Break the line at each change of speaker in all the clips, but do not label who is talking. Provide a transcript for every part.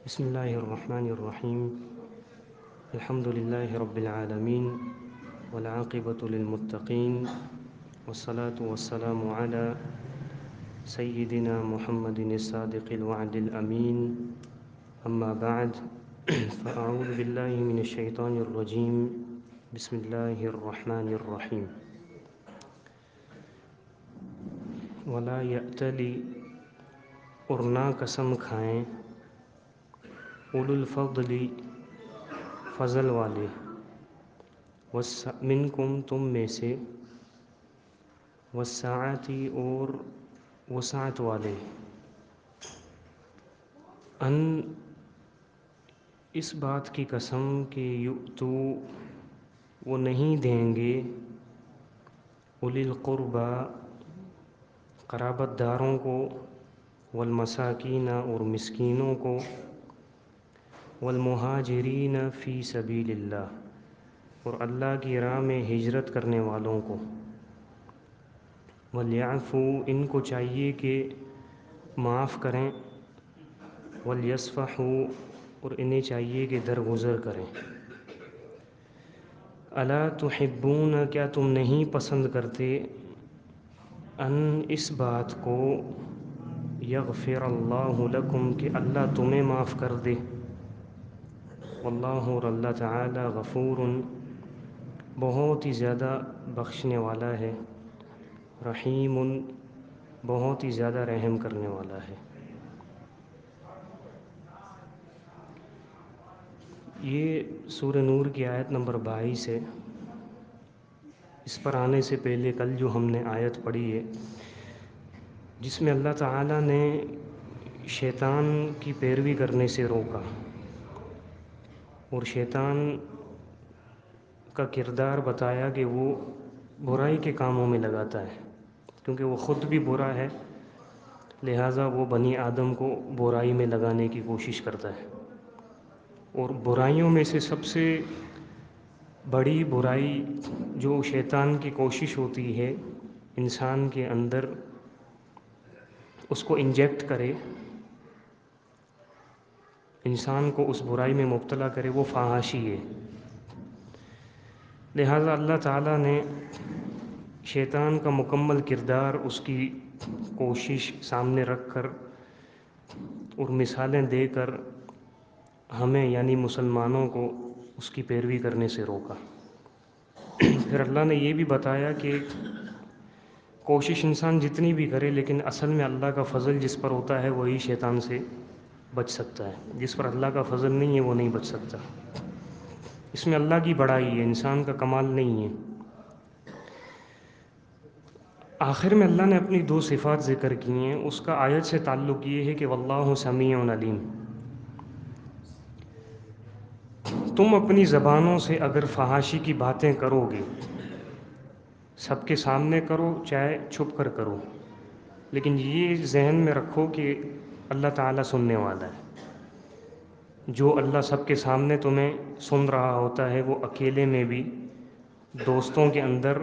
بسم الله الرحمن الرحيم. الحمد لله رب العالمين والعاقبة للمتقين والصلاة والسلام على سيدنا محمد الصادق الوعد الأمين. أما بعد فأعوذ بالله من الشيطان الرجيم. بسم الله الرحمن الرحيم. ولا يأتلي، اور نہ قسم کھائیں، اولو الفضل، فضل والے، منکم، تم میں سے، والسعتی، اور وسعت والے، ان، اس بات کی قسم کہ یؤتو، وہ نہیں دیں گے، اولی القربہ، قرابت داروں کو، والمساکین، اور مسکینوں کو، والمہاجرین فی سبیل اللہ، اور اللہ کی راہ میں ہجرت کرنے والوں کو، ولیعفوا، ان کو چاہیے کہ معاف کریں، ولیصفحوا، اور انہیں چاہیے کہ درگزر کریں. الا تحبون، کیا تم نہیں پسند کرتے، ان، اس بات کو، یغفر اللہ لکم، کہ اللہ تمہیں معاف کر دے، واللہ، اور اللہ تعالی، غفور، بہت ہی زیادہ بخشنے والا ہے، رحیم، بہت ہی زیادہ رحم کرنے والا ہے. یہ سورہ نور کی آیت نمبر 22 ہے. اس پر آنے سے پہلے کل جو ہم نے آیت پڑھی ہے، جس میں اللہ تعالیٰ نے شیطان کی پیروی کرنے سے روکا، اور شیطان کا کردار بتایا کہ وہ برائی کے کاموں میں لگاتا ہے، کیونکہ وہ خود بھی برا ہے، لہٰذا وہ بنی آدم کو برائی میں لگانے کی کوشش کرتا ہے. اور برائیوں میں سے سب سے بڑی برائی جو شیطان کی کوشش ہوتی ہے انسان کے اندر اس کو انجیکٹ کرے، انسان کو اس برائی میں مبتلا کرے، وہ فحاشی ہے. لہٰذا اللہ تعالیٰ نے شیطان کا مکمل کردار، اس کی کوشش سامنے رکھ کر اور مثالیں دے کر ہمیں یعنی مسلمانوں کو اس کی پیروی کرنے سے روکا. پھر اللہ نے یہ بھی بتایا کہ کوشش انسان جتنی بھی کرے، لیکن اصل میں اللہ کا فضل جس پر ہوتا ہے وہی شیطان سے بچ سکتا ہے. جس پر اللہ کا فضل نہیں ہے وہ نہیں بچ سکتا. اس میں اللہ کی بڑائی ہے، انسان کا کمال نہیں ہے. آخر میں اللہ نے اپنی 2 صفات ذکر کی ہیں. اس کا آیت سے تعلق یہ ہے کہ واللہ سمیع علیم. تم اپنی زبانوں سے اگر فحاشی کی باتیں کرو گے، سب کے سامنے کرو چاہے چھپ کر کرو، لیکن یہ ذہن میں رکھو کہ اللہ تعالیٰ سننے والا ہے. جو اللہ سب کے سامنے تمہیں سن رہا ہوتا ہے، وہ اکیلے میں بھی، دوستوں کے اندر،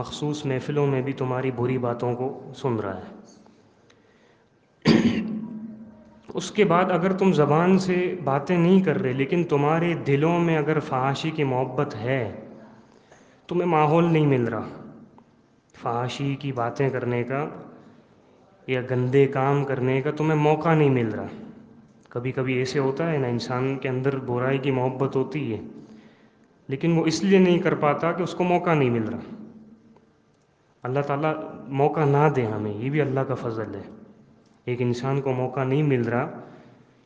مخصوص محفلوں میں بھی تمہاری بری باتوں کو سن رہا ہے. اس کے بعد اگر تم زبان سے باتیں نہیں کر رہے، لیکن تمہارے دلوں میں اگر فحاشی کی محبت ہے، تمہیں ماحول نہیں مل رہا فحاشی کی باتیں کرنے کا یا گندے کام کرنے کا، تمہیں موقع نہیں مل رہا. کبھی کبھی ایسے ہوتا ہے نا، انسان کے اندر برائی کی محبت ہوتی ہے، لیکن وہ اس لیے نہیں کر پاتا کہ اس کو موقع نہیں مل رہا. اللہ تعالیٰ موقع نہ دے ہمیں، یہ بھی اللہ کا فضل ہے. ایک انسان کو موقع نہیں مل رہا،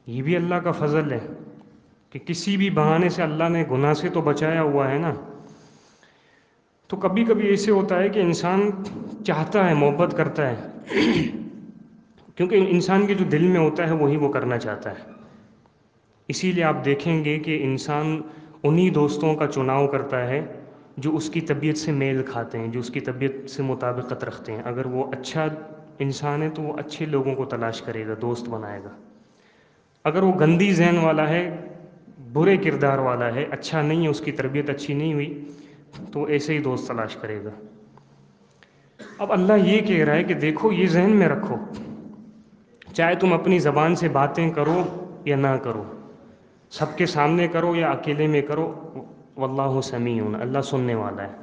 یہ بھی اللہ کا فضل ہے کہ کسی بھی بہانے سے اللہ نے گناہ سے تو بچایا ہوا ہے نا. تو کبھی کبھی ایسے ہوتا ہے کہ انسان چاہتا ہے، محبت کرتا ہے، کیونکہ انسان کے جو دل میں ہوتا ہے وہی وہ کرنا چاہتا ہے. اسی لیے آپ دیکھیں گے کہ انسان انہی دوستوں کا چناؤ کرتا ہے جو اس کی طبیعت سے میل کھاتے ہیں، جو اس کی طبیعت سے مطابقت رکھتے ہیں. اگر وہ اچھا انسان ہے تو وہ اچھے لوگوں کو تلاش کرے گا، دوست بنائے گا. اگر وہ گندی ذہن والا ہے، برے کردار والا ہے، اچھا نہیں ہے، اس کی تربیت اچھی نہیں ہوئی، تو ایسے ہی دوست تلاش کرے گا. اب اللہ یہ کہہ رہا ہے کہ دیکھو، یہ ذہن میں رکھو، چاہے تم اپنی زبان سے باتیں کرو یا نہ کرو، سب کے سامنے کرو یا اکیلے میں کرو، واللہ سمیع، اللہ سننے والا ہے،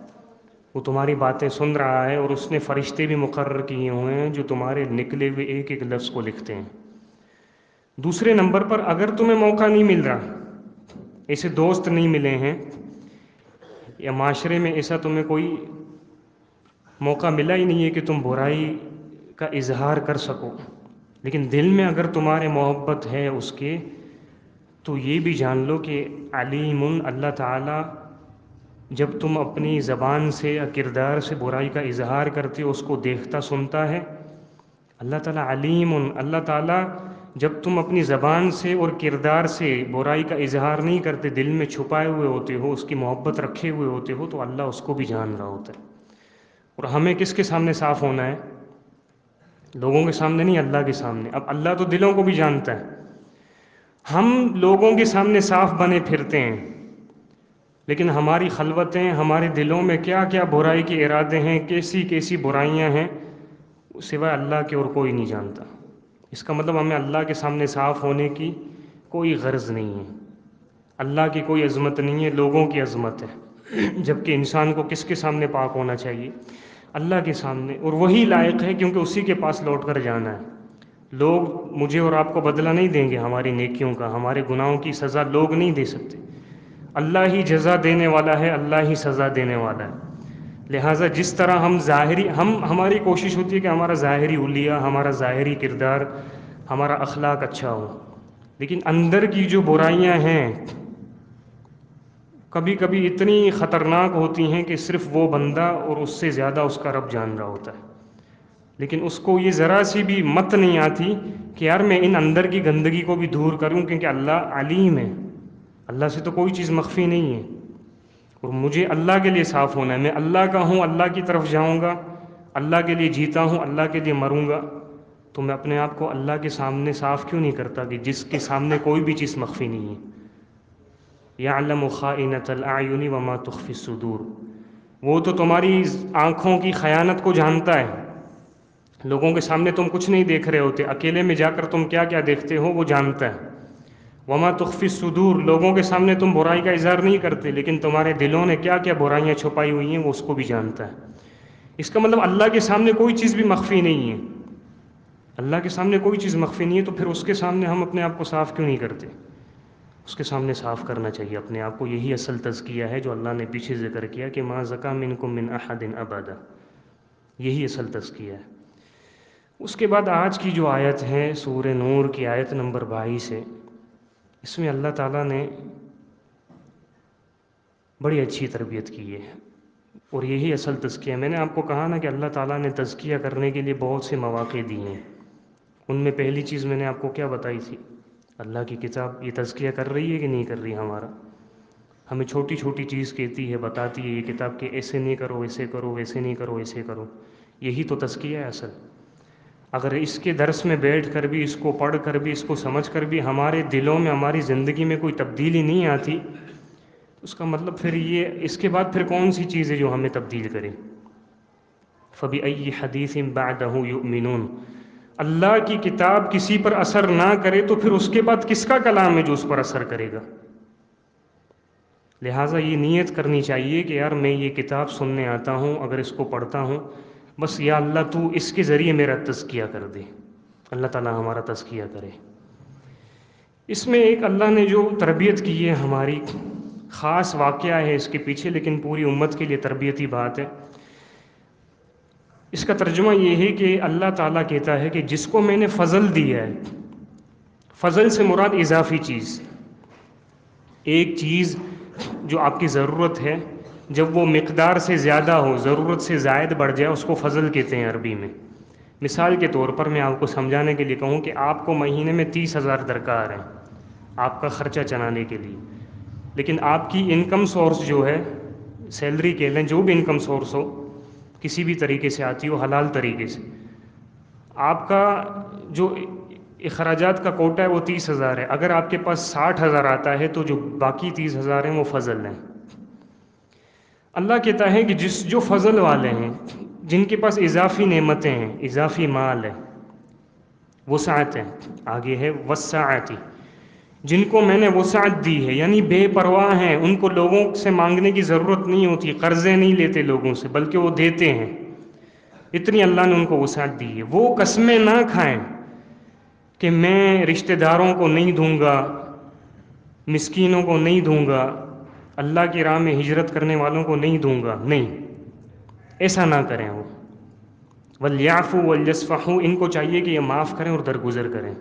وہ تمہاری باتیں سن رہا ہے، اور اس نے فرشتے بھی مقرر کیے ہوئے ہیں جو تمہارے نکلے ہوئے ایک ایک لفظ کو لکھتے ہیں۔ دوسرے نمبر پر، اگر تمہیں موقع نہیں مل رہا، ایسے دوست نہیں ملے ہیں، یا معاشرے میں ایسا تمہیں کوئی موقع ملا ہی نہیں ہے کہ تم برائی کا اظہار کر سکو، لیکن دل میں اگر تمہارے محبت ہے اس کے، تو یہ بھی جان لو کہ علیم، اللہ تعالیٰ جب تم اپنی زبان سے یا کردار سے برائی کا اظہار کرتے ہو اس کو دیکھتا سنتا ہے۔ اللہ تعالیٰ علیم، اللہ تعالیٰ جب تم اپنی زبان سے اور کردار سے برائی کا اظہار نہیں کرتے، دل میں چھپائے ہوئے ہوتے ہو، اس کی محبت رکھے ہوئے ہوتے ہو، تو اللہ اس کو بھی جان رہا ہوتا ہے۔ اور ہمیں کس کے سامنے صاف ہونا ہے؟ لوگوں کے سامنے نہیں، اللہ کے سامنے۔ اب اللہ تو دلوں کو بھی جانتا ہے، ہم لوگوں کے سامنے صاف بنے پھرتے ہیں، لیکن ہماری خلوتیں، ہمارے دلوں میں کیا کیا برائی کے ارادے ہیں، کیسی کیسی برائیاں ہیں، سوائے اللہ کے اور کوئی نہیں جانتا۔ اس کا مطلب ہمیں اللہ کے سامنے صاف ہونے کی کوئی غرض نہیں ہے، اللہ کی کوئی عظمت نہیں ہے، لوگوں کی عظمت ہے، جبکہ انسان کو کس کے سامنے پاک ہونا چاہیے؟ اللہ کے سامنے، اور وہی لائق ہے کیونکہ اسی کے پاس لوٹ کر جانا ہے۔ لوگ مجھے اور آپ کو بدلہ نہیں دیں گے ہماری نیکیوں کا، ہمارے گناہوں کی سزا لوگ نہیں دے سکتے، اللہ ہی جزا دینے والا ہے، اللہ ہی سزا دینے والا ہے۔ لہٰذا جس طرح ہماری کوشش ہوتی ہے کہ ہمارا ظاہری حلیہ، ہمارا ظاہری کردار، ہمارا اخلاق اچھا ہو، لیکن اندر کی جو برائیاں ہیں کبھی کبھی اتنی خطرناک ہوتی ہیں کہ صرف وہ بندہ اور اس سے زیادہ اس کا رب جان رہا ہوتا ہے، لیکن اس کو یہ ذرا سی بھی مت نہیں آتی کہ یار میں ان اندر کی گندگی کو بھی دور کروں، کیونکہ اللہ علیم ہے، اللہ سے تو کوئی چیز مخفی نہیں ہے، اور مجھے اللہ کے لیے صاف ہونا ہے، میں اللہ کا ہوں، اللہ کی طرف جاؤں گا، اللہ کے لیے جیتا ہوں، اللہ کے لیے مروں گا، تو میں اپنے آپ کو اللہ کے سامنے صاف کیوں نہیں کرتا کہ جس کے سامنے کوئی بھی چیز مخفی نہیں ہے؟ یعلم خائنۃ الاعین وما تخفی الصدور، وہ تو تمہاری آنکھوں کی خیانت کو جانتا ہے، لوگوں کے سامنے تم کچھ نہیں دیکھ رہے ہوتے، اکیلے میں جا کر تم کیا کیا دیکھتے ہو وہ جانتا ہے۔ وما تخفی الصدور، لوگوں کے سامنے تم برائی کا اظہار نہیں کرتے، لیکن تمہارے دلوں نے کیا کیا برائیاں چھپائی ہوئی ہیں وہ اس کو بھی جانتا ہے۔ اس کا مطلب اللہ کے سامنے کوئی چیز بھی مخفی نہیں ہے، اللہ کے سامنے کوئی چیز مخفی نہیں ہے، تو پھر اس کے سامنے ہم اپنے آپ کو صاف کیوں نہیں کرتے؟ اس کے سامنے صاف کرنا چاہیے اپنے آپ کو، یہی اصل تزکیہ ہے جو اللہ نے پیچھے ذکر کیا کہ ما زکا منکم من احد ابدا، یہی اصل تزکیہ ہے۔ اس کے بعد آج کی جو آیت ہے سورہ نور کی آیت نمبر 22 ہے، اس میں اللہ تعالیٰ نے بڑی اچھی تربیت کی ہے، اور یہی اصل تزکیہ ہے۔ میں نے آپ کو کہا نا کہ اللہ تعالیٰ نے تزکیہ کرنے کے لیے بہت سے مواقع دیے ہیں، ان میں پہلی چیز میں نے آپ کو کیا بتائی تھی؟ اللہ کی کتاب یہ تزکیہ کر رہی ہے کہ نہیں کر رہی ہمارا؟ ہمیں چھوٹی چھوٹی چیز کہتی ہے، بتاتی ہے یہ کتاب کہ ایسے نہیں کرو، ایسے کرو، ویسے نہیں کرو، ایسے کرو، یہی تو تزکیہ ہے اصل۔ اگر اس کے درس میں بیٹھ کر بھی، اس کو پڑھ کر بھی، اس کو سمجھ کر بھی ہمارے دلوں میں، ہماری زندگی میں کوئی تبدیلی نہیں آتی، اس کا مطلب پھر یہ، اس کے بعد پھر کون سی چیز ہے جو ہمیں تبدیل کرے؟ فَبِأَيِّ حَدِيثٍ بَعْدَهُ يُؤْمِنُونَ، اللہ کی کتاب کسی پر اثر نہ کرے تو پھر اس کے بعد کس کا کلام ہے جو اس پر اثر کرے گا؟ لہٰذا یہ نیت کرنی چاہیے کہ یار میں یہ کتاب سننے آتا ہوں، اگر اس کو پڑھتا ہوں، بس یا اللہ تو اس کے ذریعے میرا تزکیہ کر دے، اللہ تعالیٰ ہمارا تزکیہ کرے۔ اس میں ایک اللہ نے جو تربیت کی ہے ہماری، خاص واقعہ ہے اس کے پیچھے، لیکن پوری امت کے لیے تربیتی بات ہے۔ اس کا ترجمہ یہ ہے کہ اللہ تعالیٰ کہتا ہے کہ جس کو میں نے فضل دیا ہے، فضل سے مراد اضافی چیز، ایک چیز جو آپ کی ضرورت ہے، جب وہ مقدار سے زیادہ ہو، ضرورت سے زائد بڑھ جائے، اس کو فضل کہتے ہیں عربی میں۔ مثال کے طور پر میں آپ کو سمجھانے کے لیے کہوں کہ آپ کو مہینے میں 30,000 درکار ہیں آپ کا خرچہ چلانے کے لیے، لیکن آپ کی انکم سورس جو ہے، سیلری کہہ لیں، جو بھی انکم سورس ہو، کسی بھی طریقے سے آتی ہو، حلال طریقے سے، آپ کا جو اخراجات کا کوٹا ہے وہ 30,000 ہے، اگر آپ کے پاس 60,000 آتا ہے تو جو باقی 30,000 ہیں وہ فضل ہیں۔ اللہ کہتا ہے کہ جو فضل والے ہیں، جن کے پاس اضافی نعمتیں ہیں، اضافی مال ہے، وسعت ہے، آگے ہے وسعتی، جن کو میں نے وسعت دی ہے، یعنی بے پرواہ ہیں، ان کو لوگوں سے مانگنے کی ضرورت نہیں ہوتی، قرضے نہیں لیتے لوگوں سے بلکہ وہ دیتے ہیں، اتنی اللہ نے ان کو وسعت دی ہے۔ وہ قسمیں نہ کھائیں کہ میں رشتہ داروں کو نہیں دوں گا، مسکینوں کو نہیں دوں گا، اللہ کی راہ میں ہجرت کرنے والوں کو نہیں دوں گا، نہیں، ایسا نہ کریں۔ وہ وَلْيَعْفُوا وَلْيَصْفَحُوا، ان کو چاہیے کہ یہ معاف کریں اور درگزر کریں۔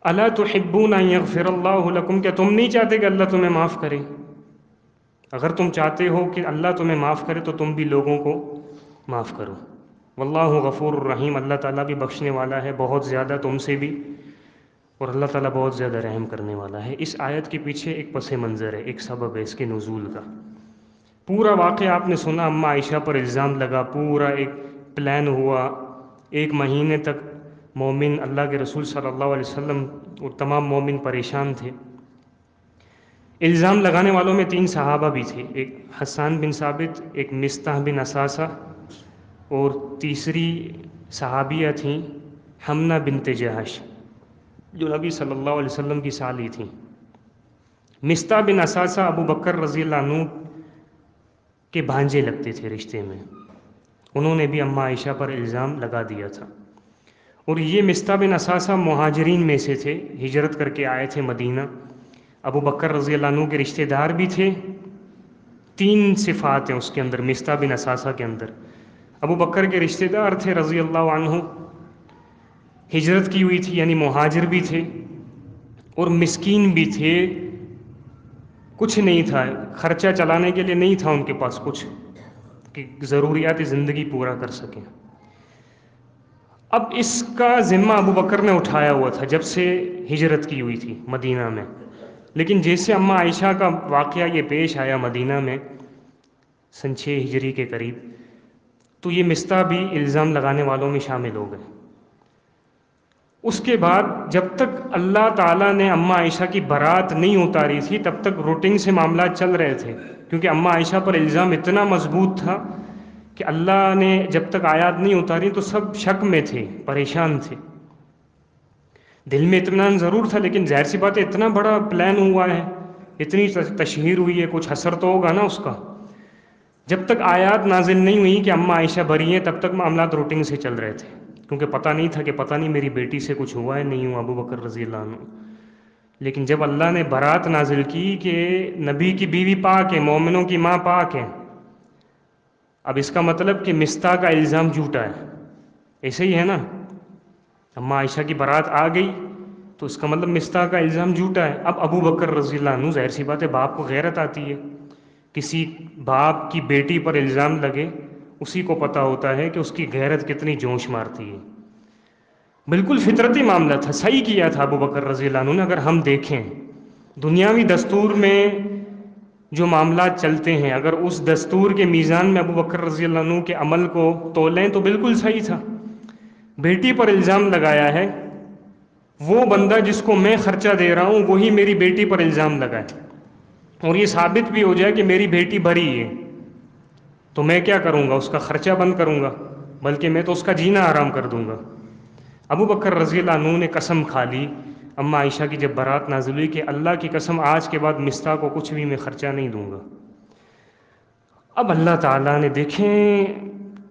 اَلَا تُحِبُّونَ أَن يَغْفِرَ اللَّهُ لَكُمْ، کیا تم نہیں چاہتے کہ اللہ تمہیں معاف کرے؟ اگر تم چاہتے ہو کہ اللہ تمہیں معاف کرے تو تم بھی لوگوں کو معاف کرو۔ واللہ غفور الرحیم، اللہ تعالیٰ بھی بخشنے والا ہے بہت زیادہ تم سے بھی، اور اللہ تعالیٰ بہت زیادہ رحم کرنے والا ہے۔ اس آیت کے پیچھے ایک پس منظر ہے، ایک سبب ہے اس کے نزول کا۔ پورا واقعہ آپ نے سنا، اماں عائشہ پر الزام لگا، پورا ایک پلان ہوا، 1 مہینے تک مومن، اللہ کے رسول صلی اللہ علیہ وسلم اور تمام مومن پریشان تھے۔ الزام لگانے والوں میں 3 صحابہ بھی تھے، ایک حسان بن ثابت، ایک مصطح بن اثاثہ، اور تیسری صحابیہ تھیں حمنہ بنت جہش، جو نبی صلی اللہ علیہ وسلم کی سالی تھیں۔ مصطح بن اثاثہ ابو بکر رضی اللہ عنہ کے بھانجے لگتے تھے رشتے میں، انہوں نے بھی اماں عائشہ پر الزام لگا دیا تھا۔ اور یہ مصطح بن اثاثہ مہاجرین میں سے تھے، ہجرت کر کے آئے تھے مدینہ، ابو بکر رضی اللہ عنہ کے رشتہ دار بھی تھے۔ 3 صفات ہیں اس کے اندر، مصطح بن اثاثہ کے اندر۔ ابو بکر کے رشتہ دار تھے رضی اللہ عنہ، ہجرت کی ہوئی تھی یعنی مہاجر بھی تھے، اور مسکین بھی تھے، کچھ نہیں تھا، خرچہ چلانے کے لیے نہیں تھا ان کے پاس کچھ کہ ضروریات زندگی پورا کر سکیں۔ اب اس کا ذمہ ابو بکر نے اٹھایا ہوا تھا جب سے ہجرت کی ہوئی تھی مدینہ میں، لیکن جیسے اماں عائشہ کا واقعہ یہ پیش آیا مدینہ میں سن 6 ہجری کے قریب، تو یہ مصطح بھی الزام لگانے والوں میں شامل ہو گئے۔ اس کے بعد جب تک اللہ تعالیٰ نے اماں عائشہ کی برات نہیں اتاری تھی تب تک روٹنگ سے معاملات چل رہے تھے، کیونکہ اماں عائشہ پر الزام اتنا مضبوط تھا کہ اللہ نے جب تک آیات نہیں اتاری تو سب شک میں تھے، پریشان تھے، دل میں اطمینان ضرور تھا، لیکن ظاہر سی بات ہے اتنا بڑا پلان ہوا ہے، اتنی تشہیر ہوئی ہے، کچھ اثر تو ہوگا نا اس کا۔ جب تک آیات نازل نہیں ہوئی کہ اماں عائشہ بری ہیں تب تک معاملات روٹنگ سے چل رہے تھے، کیونکہ پتہ نہیں تھا کہ پتہ نہیں میری بیٹی سے کچھ ہوا ہے نہیں ہوا، ابو بکر رضی اللہ عنہ۔ لیکن جب اللہ نے برات نازل کی کہ نبی کی بیوی پاک ہے، مومنوں کی ماں پاک ہے، اب اس کا مطلب کہ مصطح کا الزام جھوٹا ہے، ایسے ہی ہے نا، اماں عائشہ کی برات آ گئی تو اس کا مطلب مصطح کا الزام جھوٹا ہے۔ اب ابو بکر رضی اللہ عنہ، ظاہر سی بات ہے باپ کو غیرت آتی ہے، کسی باپ کی بیٹی پر الزام لگے اسی کو پتہ ہوتا ہے کہ اس کی غیرت کتنی جوش مارتی ہے۔ بالکل فطرتی معاملہ تھا، صحیح کیا تھا ابو بکر رضی اللہ عنہ نے۔ اگر ہم دیکھیں دنیاوی دستور میں جو معاملات چلتے ہیں، اگر اس دستور کے میزان میں ابو بکر رضی اللہ عنہ کے عمل کو تولیں تو بالکل صحیح تھا۔ بیٹی پر الزام لگایا ہے، وہ بندہ جس کو میں خرچہ دے رہا ہوں وہی میری بیٹی پر الزام لگائے اور یہ ثابت بھی ہو جائے کہ میری بیٹی بری ہے، تو میں کیا کروں گا؟ اس کا خرچہ بند کروں گا، بلکہ میں تو اس کا جینا آرام کر دوں گا۔ ابو بکر رضی اللہ عنہ نے قسم کھا لی اماں عائشہ کی جب برات نازل ہوئی کہ اللہ کی قسم آج کے بعد مصطح کو کچھ بھی میں خرچہ نہیں دوں گا۔ اب اللہ تعالیٰ نے، دیکھیں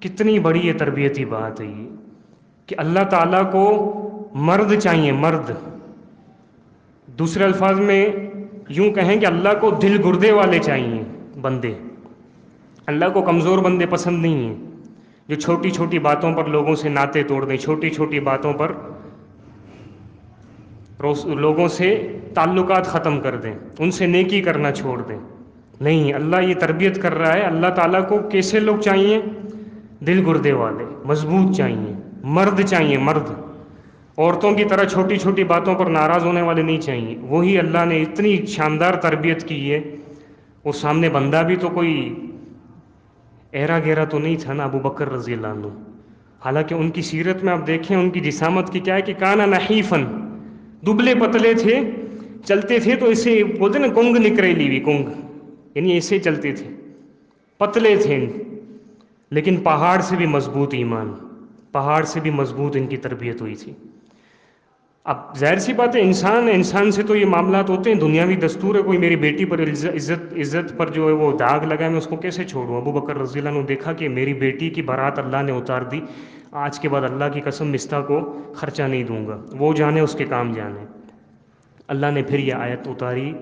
کتنی بڑی یہ تربیتی بات ہے یہ، کہ اللہ تعالیٰ کو مرد چاہیے، مرد، دوسرے الفاظ میں یوں کہیں کہ اللہ کو دل گردے والے چاہیے بندے، اللہ کو کمزور بندے پسند نہیں ہیں جو چھوٹی چھوٹی باتوں پر لوگوں سے ناطے توڑ دیں، چھوٹی چھوٹی باتوں پر لوگوں سے تعلقات ختم کر دیں، ان سے نیکی کرنا چھوڑ دیں۔ نہیں، اللہ یہ تربیت کر رہا ہے۔ اللہ تعالیٰ کو کیسے لوگ چاہیے؟ دل گردے والے، مضبوط چاہیے، مرد چاہیے، مرد، عورتوں کی طرح چھوٹی چھوٹی باتوں پر ناراض ہونے والے نہیں چاہیے۔ وہی اللہ نے اتنی شاندار تربیت کی ہے، وہ سامنے بندہ بھی تو کوئی ایرا گیرا تو نہیں تھا نا، ابو بکر رضی اللہ عنہ۔ حالانکہ ان کی سیرت میں آپ دیکھیں ان کی جسامت کی کیا ہے کہ کانا نحیفن، دبلے پتلے تھے، چلتے تھے تو اسے بولتے نا کنگ نکریلی ہوئی، کنگ یعنی ایسے چلتے تھے، پتلے تھے، لیکن پہاڑ سے بھی مضبوط ایمان، پہاڑ سے بھی مضبوط ان کی تربیت ہوئی تھی۔ اب ظاہر سی بات ہے، انسان ہے، انسان سے تو یہ معاملات ہوتے ہیں، دنیاوی دستور ہے، کوئی میری بیٹی پر عزت پر جو ہے وہ داغ لگا ہے، میں اس کو کیسے چھوڑوں؟ ابو بکر رضی اللہ عنہ دیکھا کہ میری بیٹی کی بارات اللہ نے اتار دی، آج کے بعد اللہ کی قسم مستہ کو خرچہ نہیں دوں گا، وہ جانے اس کے کام جانے۔ اللہ نے پھر یہ آیت اتاری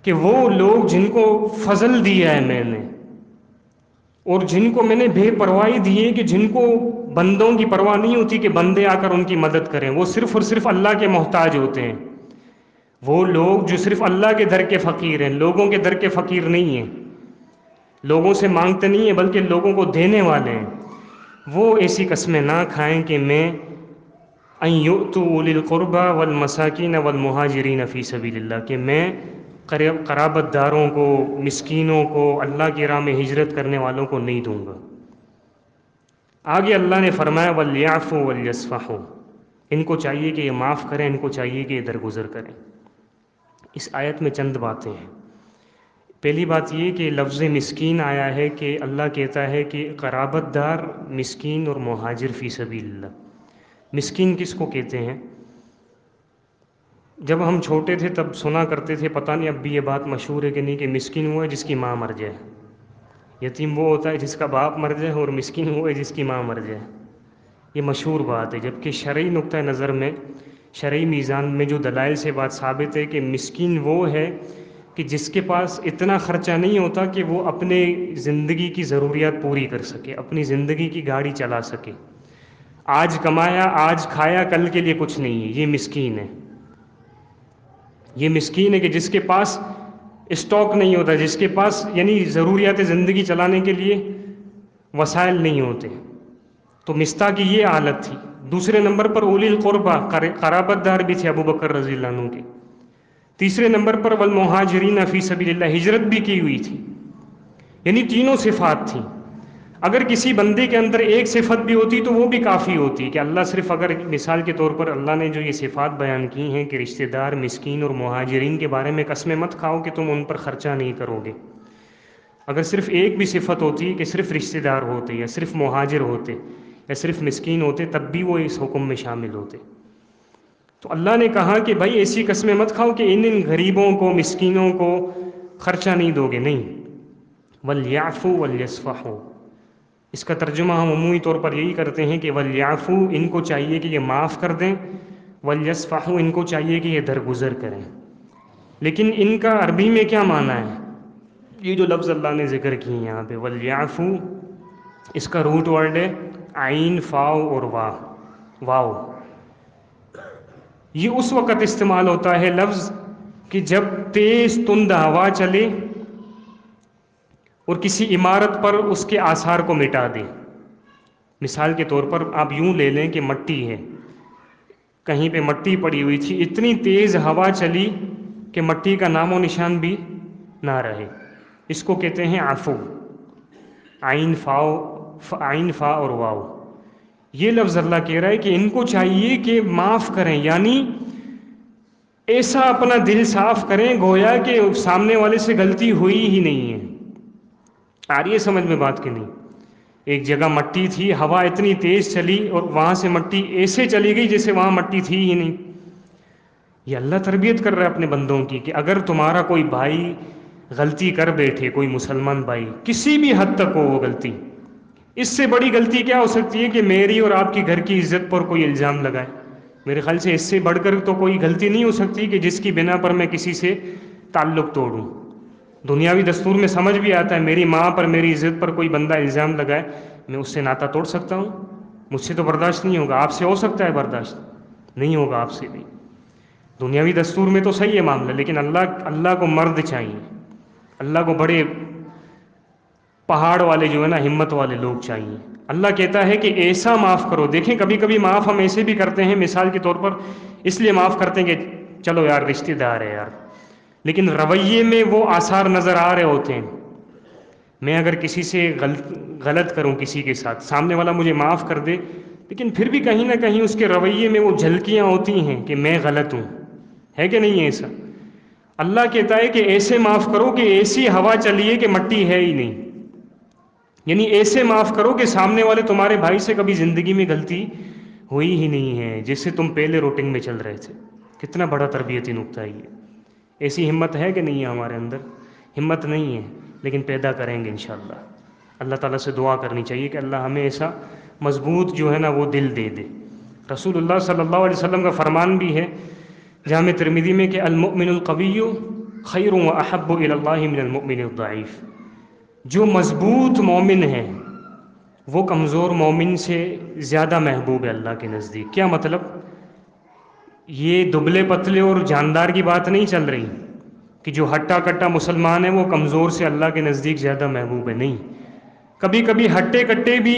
کہ وہ لوگ جن کو فضل دیا ہے میں نے، اور جن کو میں نے بے پرواہی دی ہے، کہ جن کو بندوں کی پرواہ نہیں ہوتی کہ بندے آ کر ان کی مدد کریں، وہ صرف اور صرف اللہ کے محتاج ہوتے ہیں، وہ لوگ جو صرف اللہ کے در کے فقیر ہیں، لوگوں کے در کے فقیر نہیں ہیں، لوگوں سے مانگتے نہیں ہیں بلکہ لوگوں کو دینے والے ہیں، وہ ایسی قسمیں نہ کھائیں کہ میں ان یؤتوا اولی القربى والمساکین والمہاجرین فی سبیل اللہ، کہ میں قرابت داروں کو، مسکینوں کو، اللہ کی راہ میں ہجرت کرنے والوں کو نہیں دوں گا۔ آگے اللہ نے فرمایا وَلْيَعْفُوا وَلْيَصْفَحُوا، ان کو چاہیے کہ یہ معاف کریں، ان کو چاہیے کہ یہ درگزر کریں۔ اس آیت میں چند باتیں ہیں۔ پہلی بات یہ کہ لفظ مسکین آیا ہے کہ اللہ کہتا ہے کہ قرابت دار، مسکین اور مہاجر فی سبیل اللہ۔ مسکین کس کو کہتے ہیں؟ جب ہم چھوٹے تھے تب سنا کرتے تھے، پتہ نہیں اب بھی یہ بات مشہور ہے کہ نہیں، کہ مسکین وہ ہے جس کی ماں مر جائے، یتیم وہ ہوتا ہے جس کا باپ مر جائے، اور مسکین وہ ہے جس کی ماں مر جائے۔ یہ مشہور بات ہے، جبکہ شرعی نقطہ نظر میں، شرعی میزان میں جو دلائل سے بات ثابت ہے کہ مسکین وہ ہے کہ جس کے پاس اتنا خرچہ نہیں ہوتا کہ وہ اپنے زندگی کی ضروریات پوری کر سکے، اپنی زندگی کی گاڑی چلا سکے، آج کمایا آج کھایا، کل کے لیے کچھ نہیں ہے، یہ مسکین ہے۔ یہ مسکین ہے کہ جس کے پاس اسٹاک نہیں ہوتا، جس کے پاس یعنی ضروریات زندگی چلانے کے لیے وسائل نہیں ہوتے۔ تو مستہ کی یہ حالت تھی۔ دوسرے نمبر پر اولی القربہ، قرابت دار بھی تھے ابو بکر رضی اللہ عنہ کے۔ تیسرے نمبر پر والمہاجرین فی سبیل اللہ، ہجرت بھی کی ہوئی تھی، یعنی تینوں صفات تھیں۔ اگر کسی بندے کے اندر ایک صفت بھی ہوتی تو وہ بھی کافی ہوتی، کہ اللہ صرف، اگر مثال کے طور پر اللہ نے جو یہ صفات بیان کی ہیں کہ رشتہ دار، مسکین اور مہاجرین کے بارے میں قسمیں مت کھاؤ کہ تم ان پر خرچہ نہیں کرو گے، اگر صرف ایک بھی صفت ہوتی کہ صرف رشتہ دار ہوتے یا صرف مہاجر ہوتے یا صرف مسکین ہوتے، تب بھی وہ اس حکم میں شامل ہوتے۔ تو اللہ نے کہا کہ بھائی ایسی قسمیں مت کھاؤ کہ ان غریبوں کو، مسکینوں کو خرچہ نہیں دو گے، نہیں۔ وَلْيَعْفُوا وَلْيَصْفَحُوا، اس کا ترجمہ ہم عمومی طور پر یہی کرتے ہیں کہ وَلْيَعْفُوا، ان کو چاہیے کہ یہ معاف کر دیں، وَلْيَصْفَحُوا، ان کو چاہیے کہ یہ درگزر کریں۔ لیکن ان کا عربی میں کیا معنی ہے؟ یہ جو لفظ اللہ نے ذکر کی یہاں پہ وَلْيَعْفُوا، اس کا روٹ ورڈ ہے عین، فاؤ اور واو۔ یہ اس وقت استعمال ہوتا ہے لفظ کہ جب تیز تند ہوا چلے اور کسی عمارت پر اس کے آثار کو مٹا دے۔ مثال کے طور پر آپ یوں لے لیں کہ مٹی ہے، کہیں پہ مٹی پڑی ہوئی تھی، اتنی تیز ہوا چلی کہ مٹی کا نام و نشان بھی نہ رہے، اس کو کہتے ہیں عفو، عین فا اور واو۔ یہ لفظ اللہ کہہ رہا ہے کہ ان کو چاہیے کہ معاف کریں، یعنی ایسا اپنا دل صاف کریں گویا کہ سامنے والے سے غلطی ہوئی ہی نہیں ہے۔ آ رہی ہے سمجھ میں بات کہ نہیں؟ ایک جگہ مٹی تھی، ہوا اتنی تیز چلی اور وہاں سے مٹی ایسے چلی گئی جیسے وہاں مٹی تھی ہی نہیں۔ یہ اللہ تربیت کر رہا ہے اپنے بندوں کی، کہ اگر تمہارا کوئی بھائی غلطی کر بیٹھے، کوئی مسلمان بھائی، کسی بھی حد تک ہو وہ غلطی، اس سے بڑی غلطی کیا ہو سکتی ہے کہ میری اور آپ کی گھر کی عزت پر کوئی الزام لگائے؟ میرے خیال سے اس سے بڑھ کر تو کوئی غلطی نہیں ہو سکتی کہ جس کی بنا پر میں کسی سے تعلق توڑوں۔ دنیاوی دستور میں سمجھ بھی آتا ہے، میری ماں پر، میری عزت پر کوئی بندہ الزام لگائے، میں اس سے ناطہ توڑ سکتا ہوں، مجھ سے تو برداشت نہیں ہوگا، آپ سے ہو سکتا ہے برداشت، نہیں ہوگا آپ سے بھی۔ دنیاوی دستور میں تو صحیح ہے معاملہ، لیکن اللہ کو مرد چاہیے، اللہ کو بڑے پہاڑ والے جو ہے نا، ہمت والے لوگ چاہیے۔ اللہ کہتا ہے کہ ایسا معاف کرو۔ دیکھیں کبھی کبھی معاف ہم ایسے بھی کرتے ہیں، مثال کے طور پر اس لیے معاف کرتے ہیں کہ چلو یار رشتہ دار ہے یار، لیکن رویے میں وہ آثار نظر آ رہے ہوتے ہیں۔ میں اگر کسی سے غلط کروں، کسی کے ساتھ، سامنے والا مجھے معاف کر دے، لیکن پھر بھی کہیں نہ کہیں اس کے رویے میں وہ جھلکیاں ہوتی ہیں کہ میں غلط ہوں، ہے کہ نہیں ہے ایسا؟ اللہ کہتا ہے کہ ایسے معاف کرو کہ ایسی ہوا چلیے کہ مٹی ہے ہی نہیں، یعنی ایسے معاف کرو کہ سامنے والے تمہارے بھائی سے کبھی زندگی میں غلطی ہوئی ہی نہیں ہے جس سے تم پہلے روٹنگ میں چل رہے تھے. کتنا بڑا تربیتی نقطہ ہے یہ. ایسی ہمت ہے کہ نہیں ہے ہمارے اندر؟ ہمت نہیں ہے لیکن پیدا کریں گے انشاءاللہ. اللہ تعالیٰ سے دعا کرنی چاہیے کہ اللہ ہمیں ایسا مضبوط جو ہے نا وہ دل دے دے. رسول اللہ صلی اللہ علیہ وسلم کا فرمان بھی ہے جامع ترمذی میں کہ المؤمن القوی خیر و احب الی اللہ من المؤمن الضعیف. جو مضبوط مومن ہے وہ کمزور مومن سے زیادہ محبوب ہے اللہ کے نزدیک. کیا مطلب؟ یہ دبلے پتلے اور جاندار کی بات نہیں چل رہی کہ جو ہٹا کٹا مسلمان ہے وہ کمزور سے اللہ کے نزدیک زیادہ محبوب ہے. نہیں، کبھی کبھی ہٹے کٹے بھی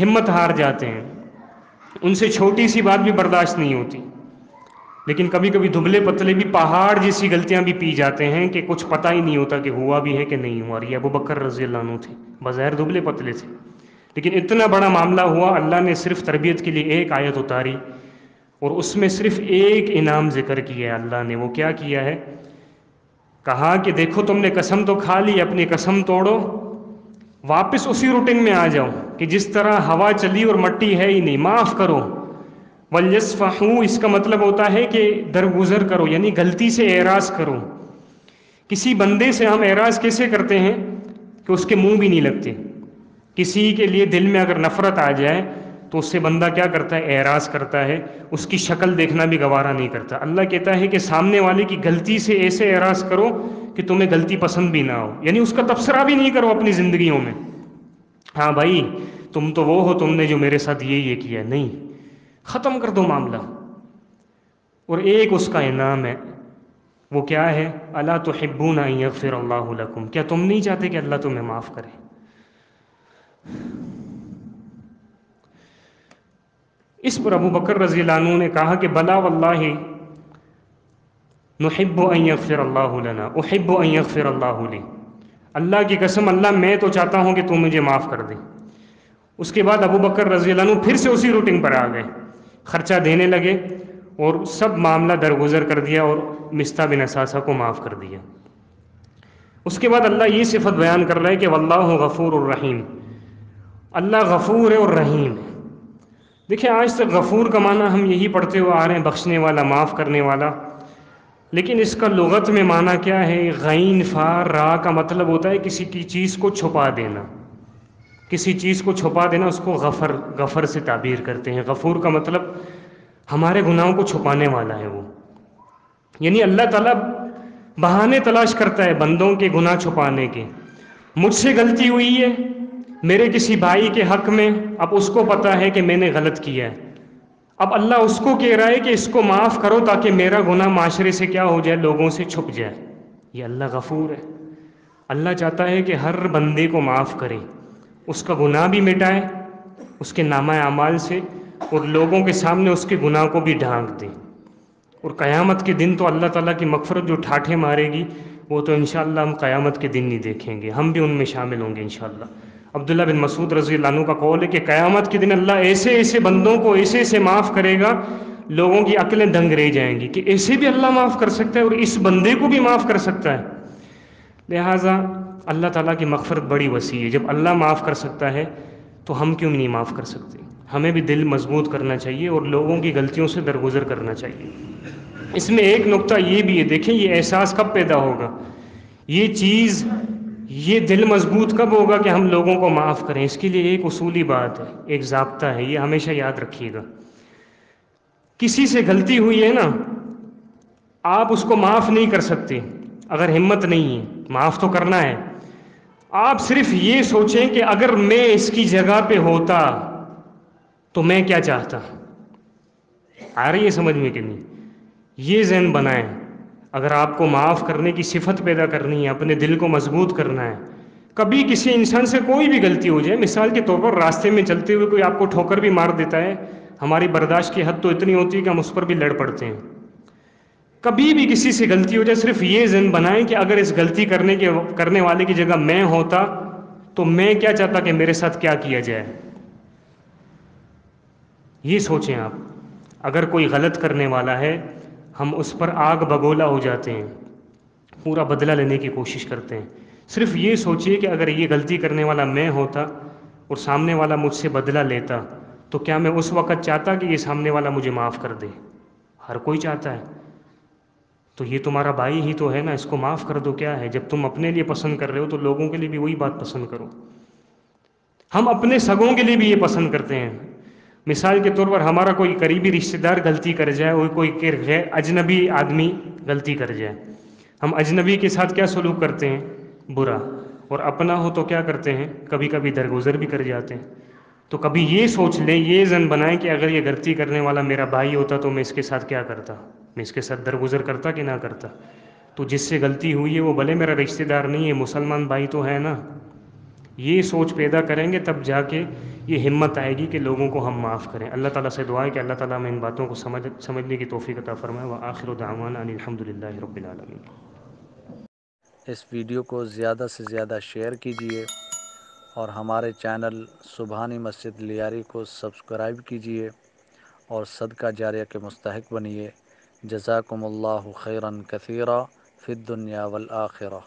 ہمت ہار جاتے ہیں، ان سے چھوٹی سی بات بھی برداشت نہیں ہوتی. لیکن کبھی کبھی دبلے پتلے بھی پہاڑ جیسی غلطیاں بھی پی جاتے ہیں کہ کچھ پتہ ہی نہیں ہوتا کہ ہوا بھی ہے کہ نہیں ہوا. یہ ابو بکر رضی اللہ عنہ تھے، بظاہر دبلے پتلے تھے لیکن اتنا بڑا معاملہ ہوا. اللہ نے صرف تربیت کے لیے ایک آیت اتاری اور اس میں صرف ایک انعام ذکر کیا ہے اللہ نے. وہ کیا کیا ہے؟ کہا کہ دیکھو تم نے قسم تو کھا لی، اپنی قسم توڑو، واپس اسی روٹین میں آ جاؤ کہ جس طرح ہوا چلی اور مٹی ہے ہی نہیں. معاف کرو. وَلْيَصْفَحُوا، اس کا مطلب ہوتا ہے کہ درگزر کرو، یعنی غلطی سے اعراض کرو. کسی بندے سے ہم اعراض کیسے کرتے ہیں کہ اس کے منہ بھی نہیں لگتے. کسی کے لیے دل میں اگر نفرت آ جائے تو اس سے بندہ کیا کرتا ہے؟ اعراض کرتا ہے، اس کی شکل دیکھنا بھی گوارا نہیں کرتا. اللہ کہتا ہے کہ سامنے والے کی غلطی سے ایسے اعراض کرو کہ تمہیں غلطی پسند بھی نہ ہو، یعنی اس کا تبصرہ بھی نہیں کرو اپنی زندگیوں میں. ہاں بھائی تم تو وہ ہو، تم نے جو میرے ساتھ یہ کیا. نہیں، ختم کر دو معاملہ. اور ایک اس کا انعام ہے، وہ کیا ہے؟ الا تحبون ان یغفر اللہ لکم، کیا تم نہیں چاہتے کہ اللہ تمہیں معاف کرے؟ اس پر ابو بکر رضی اللہ عنہ نے کہا کہ بلا واللہ نحب ان یغفر اللہ لنا، احب ان یغفر اللہ لی. اللہ کی قسم اللہ میں تو چاہتا ہوں کہ تو مجھے معاف کر دے. اس کے بعد ابو بکر رضی اللہ عنہ پھر سے اسی روٹین پر آ گئے، خرچہ دینے لگے اور سب معاملہ درگزر کر دیا اور مستح بن اساسہ کو معاف کر دیا. اس کے بعد اللہ یہ صفت بیان کر رہا ہے کہ واللہ غفور الرحیم، اللہ غفور ہے اور رحیم ہے. دیکھیں آج تک غفور کا معنی ہم یہی پڑھتے ہوئے آ رہے ہیں، بخشنے والا، معاف کرنے والا. لیکن اس کا لغت میں معنی کیا ہے؟ غین فا را کا مطلب ہوتا ہے کسی کی چیز کو چھپا دینا. کسی چیز کو چھپا دینا اس کو غفر سے تعبیر کرتے ہیں. غفور کا مطلب ہمارے گناہوں کو چھپانے والا ہے وہ. یعنی اللہ تعالیٰ بہانے تلاش کرتا ہے بندوں کے گناہ چھپانے کے. مجھ سے غلطی ہوئی ہے میرے کسی بھائی کے حق میں، اب اس کو پتا ہے کہ میں نے غلط کیا ہے، اب اللہ اس کو کہہ رہا ہے کہ اس کو معاف کرو تاکہ میرا گناہ معاشرے سے کیا ہو جائے؟ لوگوں سے چھپ جائے. یہ اللہ غفور ہے. اللہ چاہتا ہے کہ ہر بندے کو معاف کرے، اس کا گناہ بھی مٹائے اس کے نامہ اعمال سے، اور لوگوں کے سامنے اس کے گناہ کو بھی ڈھانک دے. اور قیامت کے دن تو اللہ تعالیٰ کی مغفرت جو ٹھاٹھے مارے گی وہ تو انشاءاللہ ہم قیامت کے دن نہیں دیکھیں گے، ہم بھی ان میں شامل ہوں گے انشاءاللہ. عبداللہ بن مسعود رضی اللہ عنہ کا قول ہے کہ قیامت کے دن اللہ ایسے ایسے بندوں کو ایسے ایسے معاف کرے گا، لوگوں کی عقلیں دنگ رہ جائیں گی کہ ایسے بھی اللہ معاف کر سکتا ہے اور اس بندے کو بھی معاف کر سکتا ہے. لہٰذا اللہ تعالیٰ کی مغفرت بڑی وسیع ہے. جب اللہ معاف کر سکتا ہے تو ہم کیوں نہیں معاف کر سکتے؟ ہمیں بھی دل مضبوط کرنا چاہیے اور لوگوں کی غلطیوں سے درگزر کرنا چاہیے. اس میں ایک نقطہ یہ بھی ہے، دیکھیں یہ احساس کب پیدا ہوگا، یہ چیز، یہ دل مضبوط کب ہوگا کہ ہم لوگوں کو معاف کریں؟ اس کے لیے ایک اصولی بات ہے، ایک ضابطہ ہے، یہ ہمیشہ یاد رکھیے گا. کسی سے غلطی ہوئی ہے نا، آپ اس کو معاف نہیں کر سکتے اگر ہمت نہیں ہے، معاف تو کرنا ہے. آپ صرف یہ سوچیں کہ اگر میں اس کی جگہ پہ ہوتا تو میں کیا چاہتا. آ رہی ہے سمجھ میں کہ نہیں؟ یہ ذہن بنائیں. اگر آپ کو معاف کرنے کی صفت پیدا کرنی ہے، اپنے دل کو مضبوط کرنا ہے، کبھی کسی انسان سے کوئی بھی غلطی ہو جائے، مثال کے طور پر راستے میں چلتے ہوئے کوئی آپ کو ٹھوکر بھی مار دیتا ہے، ہماری برداشت کی حد تو اتنی ہوتی ہے کہ ہم اس پر بھی لڑ پڑتے ہیں. کبھی بھی کسی سے غلطی ہو جائے، صرف یہ ذہن بنائیں کہ اگر اس غلطی کرنے والے کی جگہ میں ہوتا تو میں کیا چاہتا کہ میرے ساتھ کیا کیا جائے. یہ سوچیں آپ. اگر کوئی غلط کرنے والا ہے، ہم اس پر آگ بگولا ہو جاتے ہیں، پورا بدلہ لینے کی کوشش کرتے ہیں. صرف یہ سوچئے کہ اگر یہ غلطی کرنے والا میں ہوتا اور سامنے والا مجھ سے بدلہ لیتا تو تو کیا میں اس وقت چاہتا کہ یہ سامنے والا مجھے معاف کر دے؟ ہر کوئی چاہتا ہے. تو یہ تمہارا بھائی ہی تو ہے نا، اس کو معاف کر دو. کیا ہے، جب تم اپنے لیے پسند کر رہے ہو تو لوگوں کے لیے بھی وہی بات پسند کرو. ہم اپنے سگوں کے لیے بھی یہ پسند کرتے ہیں. مثال کے طور پر ہمارا کوئی قریبی رشتہ دار غلطی کر جائے، اور کوئی غیر اجنبی آدمی غلطی کر جائے، ہم اجنبی کے ساتھ کیا سلوک کرتے ہیں؟ برا. اور اپنا ہو تو کیا کرتے ہیں؟ کبھی کبھی درگزر بھی کر جاتے ہیں. تو کبھی یہ سوچ لیں، یہ ذہن بنائیں کہ اگر یہ غلطی کرنے والا میرا بھائی ہوتا تو میں اس کے ساتھ کیا کرتا؟ میں اس کے ساتھ درگزر کرتا کہ نہ کرتا؟ تو جس سے غلطی ہوئی ہے وہ بھلے میرا رشتہ دار نہیں ہے، مسلمان بھائی تو ہے نا. یہ سوچ پیدا کریں گے تب جا کے یہ ہمت آئے گی کہ لوگوں کو ہم معاف کریں. اللہ تعالیٰ سے دعا ہے کہ اللہ تعالیٰ میں ان باتوں کو سمجھنے کی توفیق عطا فرمائے. وآخر دعوانا ان الحمد للہ رب العالمین.
اس ویڈیو کو زیادہ سے زیادہ شیئر کیجیے اور ہمارے چینل سبحانی مسجد لیاری کو سبسکرائب کیجیے اور صدقہ جاریہ کے مستحق بنیے. جزاکم اللہ خیرا کثیرا فی الدنیا والآخرہ.